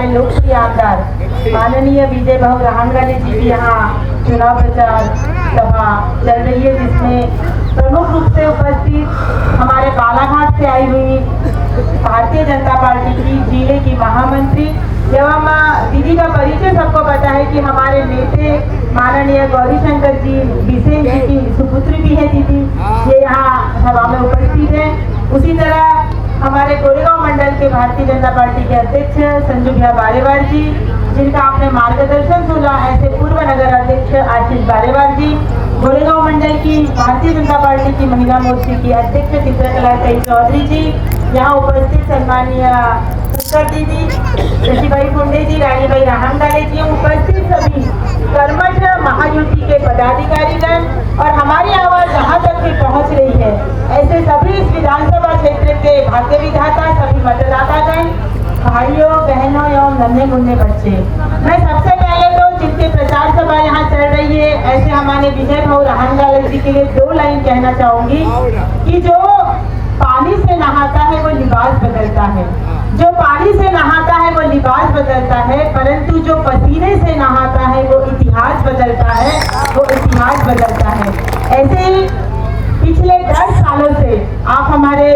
हमारे लोकप्रिय आमदार माननीय विजय भाऊ रहांगले जी की यहाँ चुनाव प्रचार सभा चल रही है, जिसमें प्रमुख रूप से उपस्थित हमारे बालाघाट से आई हुई भारतीय जनता पार्टी की जिले की महामंत्री एवं दीदी का परिचय सबको पता है कि हमारे नेता माननीय गौरी शंकर जी बिसेन जी की सुपुत्री भी है दीदी, ये यहाँ सभा में उपस्थित है। उसी तरह हमारे गोरेगांव मंडल के भारतीय जनता पार्टी के अध्यक्ष संजू भैया बारेवार जी, जिनका आपने मार्गदर्शन सुना, ऐसे पूर्व नगर अध्यक्ष आशीष बारेवार जी, गोरेगांव मंडल की भारतीय जनता पार्टी की महिला मोर्चे की अध्यक्ष चित्रकला चौधरी जी, यहाँ उपस्थित सम्मानीय पुष्कर दीदी, शशिभाई फुंडे जी, रानीबाई रहांगले जी, उपस्थित सभी कर्मठ महायुति के पदाधिकारीगण और हमारी आवाज जहाँ तक भी पहुँच रही है, ऐसे सभी इस विधानसभा क्षेत्र के भाग्य विधाता सभी मतदातागण, भाइयों बहनों एवं नन्हे मुन्ने बच्चे, मैं सबसे पहले तो जिनके प्रचार सभा यहाँ चल रही है ऐसे हमारे विजय भाऊ रहांगले जी के लिए 2 लाइन कहना चाहूंगी कि जो पानी से नहाता है वो लिबास बदलता है, जो पानी से नहाता है वो लिबास बदलता है, परंतु जो पसीने से नहाता है वो इतिहास बदलता है, वो इतिहास बदलता है। ऐसे ही पिछले 10 सालों से आप हमारे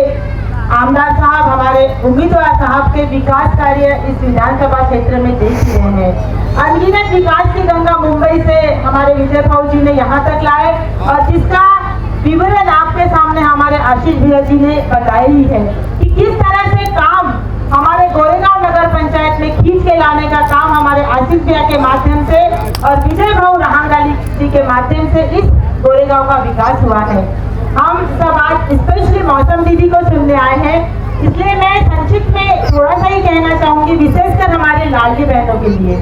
आमदार साहब, हमारे उम्मीदवार साहब के विकास कार्य इस विधानसभा क्षेत्र में देख रहे हैं। अनगिनत विकास की गंगा मुंबई से हमारे विजय भाऊ जी ने यहाँ तक लाए और जिसका विवरण आपके सामने हमारे आशीष भैया जी ने बताया ही है कि किस तरह से काम हमारे गोरेगांव नगर पंचायत में खींच के लाने का काम हमारे आशीष भैया के माध्यम से और विजय भाऊ रहांगले जी के माध्यम से इस गोरेगांव का विकास हुआ है। हम सब आज स्पेशली मौसम दीदी को सुनने आए हैं, इसलिए मैं संक्षिप्त में थोड़ा सा ही कहना चाहूंगी, विशेषकर हमारे लाडली बहनों के लिए।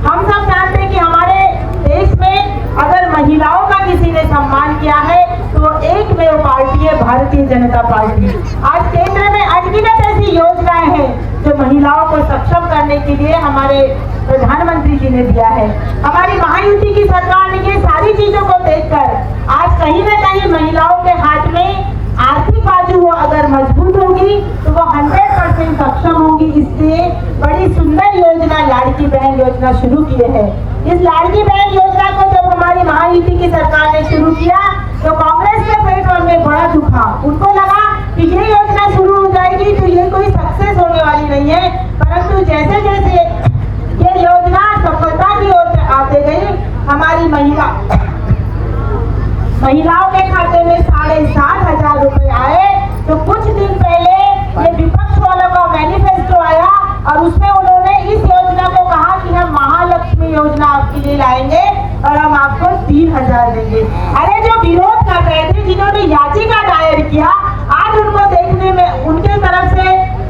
हम सब जानते हैं कि हमारे देश में अगर महिलाओं का किसी ने सम्मान किया है तो वो एकमेव पार्टी है भारतीय जनता पार्टी। आज केंद्र में अनगिनत ऐसी योजनाएं हैं जो महिलाओं को सक्षम करने के लिए हमारे प्रधानमंत्री जी ने दिया है। हमारी महायुति की सरकार ने ये सारी चीजों को देखकर आज कहीं न कहीं महिलाओं के हाथ में आर्थिक बाजू वो अगर मजबूत होगी तो वो 100% सक्षम होगी। इसलिए बड़ी सुंदर योजना लाड़की बहन योजना शुरू किए हैं। इस लाड़की बहन योजना को जब हमारी महायुति की सरकार ने शुरू किया तो कांग्रेस के पेट में बड़ा दुखा, उनको लगा कि ये योजना शुरू हो जाएगी तो ये कोई सक्सेस होने वाली नहीं है, परंतु जैसे जैसे ये योजना सफलता की ओर आते गई, हमारी महिलाओं के खाते में 7,500 रुपए आए। तो कुछ दिन पहले ये विपक्ष वालों का मैनिफेस्टो आया और उसमें उन्होंने इस योजना को कहा कि हम महालक्ष्मी योजना आपके लिए लाएंगे और हम आपको 3,000 देंगे। अरे जो विरोध कर रहे थे, जिन्होंने याचिका दायर किया, आज उनको देखने में उनके तरफ से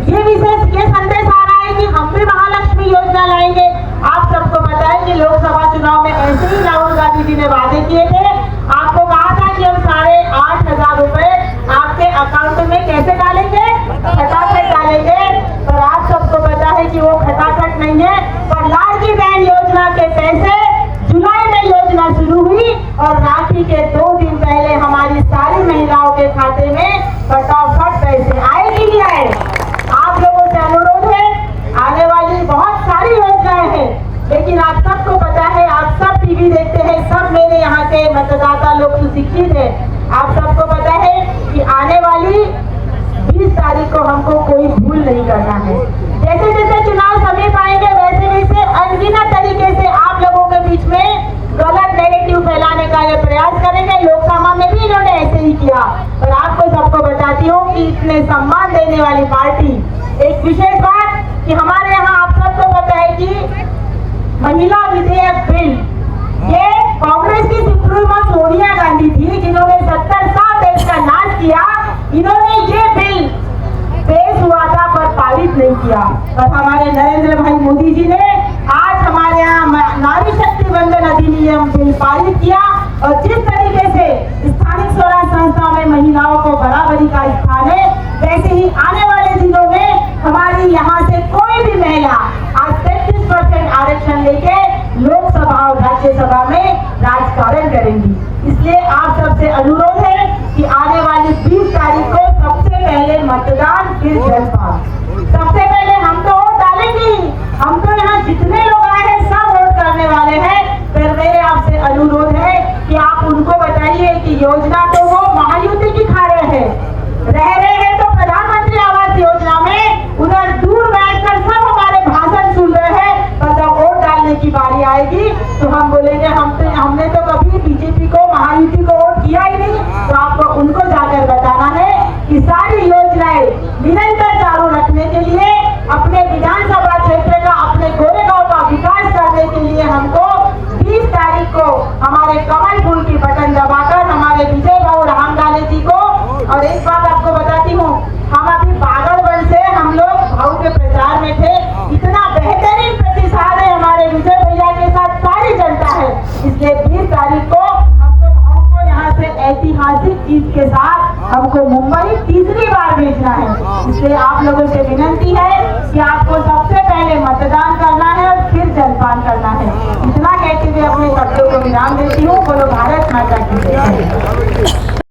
ये संदेश आ रहा है कि हम भी महालक्ष्मी योजना लाएंगे। आप सबको पता है कि लोकसभा चुनाव में ऐसे ही राहुल गांधी जी ने वादे किए थे, आपको कहा था कि हम 8,500 रुपए आपके अकाउंट में कैसे डालेंगे, खटाखट डालेंगे, पर आप सबको पता है कि वो खटाखट नहीं है, पर लाड़की बहन योजना के पैसे जुलाई में योजना शुरू हुई और राखी के 2 दिन पहले हमारी सारी महिलाओं के खाते में फटाफट पैसे आए कि नहीं आए। आप लोगों से अनुरोध है, आने वाली बहुत सारी योजनाएं हैं, लेकिन आप सबको पता है, आप सब टीवी देखते हैं, सब मेरे यहाँ के मतदाता लोग सुशिक्षित है। आप सबको पता है कि आने वाली 20 तारीख को हमको कोई भूल नहीं करना है। जैसे जैसे चुनाव समीप आएंगे वैसे वैसे अनगिनत तरीके से आप लोगों के बीच में गलत नेगेटिव फैलाने का ये प्रयास करेंगे। लोकसभा में भी इन्होंने ऐसे ही किया, और आपको सबको बताती हूँ कि इतने सम्मान देने वाली पार्टी, एक विशेष बात कि हमारे यहाँ आप सबको पता है कि महिला विधेयक बिल, ये कांग्रेस की सुप्रीमो सोनिया गांधी थी जिन्होंने 70 साल देश का नाश किया। इन्होंने ये बिल पेश हुआ था पर पारित नहीं किया, और हमारे नरेंद्र भाई मोदी जी ने आज हमारे यहाँ नारी शक्ति वंदन अधिनियम बिल पारित किया। और जिस तरीके से स्थानीय स्वराज संस्था में महिलाओं को बराबरी का स्थान है, वैसे ही आने वाले दिनों में हमारी यहाँ से कोई भी महिला आज 33% आरक्षण लेके लोकसभा और राज्यसभा में राजकारण करेंगी। इसलिए आप सबसे अनुरोध है कि आने वाली 20 तारीख को सबसे पहले मतदान, फिर जलपान। सबसे पहले हम तो वोट डालेंगे, हम तो जितने लोग आए हैं सब वोट करने वाले हैं। फिर मेरे आपसे अनुरोध है कि आप उनको बताइए कि योजना तो वो महायुति की खा रहे हैं तो प्रधानमंत्री आवास योजना में उधर दूर बैठकर सब हमारे भाषण सुन रहे हैं, पर जब वोट डालने की बारी आएगी तो हम बोलेंगे हमने तो कभी बीजेपी को महायुति को वोट किया ही नहीं। तो आपको उनको जाकर बताना है कि सारी योजनाएं निरंतर चालू रखने के लिए, अपने विधानसभा क्षेत्र का, अपने गोरेगांव का विकास करने के लिए हमको 20 तारीख को हमारे कमल फूल की बटन दबाकर हमारे विजय भाऊ रामलाले जी को, और एक बात आपको बताती हूँ, हम अभी बागड़वन से हम लोग भाऊ के प्रचार में थे, इतना बेहतरीन प्रतिसाद है हमारे विजय भैया के साथ सारी जनता है। इसलिए 20 तारीख को हमको यहाँ से ऐतिहासिक जीत के साथ हमको मुंबई तीसरी बार भेजना है। इसलिए आप लोगों से विनती है कि आपको सबसे पहले मतदान करना है और फिर जलपान करना है। इतना कहते हुए अपने शब्दों को विराम देती हूँ। बोलो भारत माता की जय।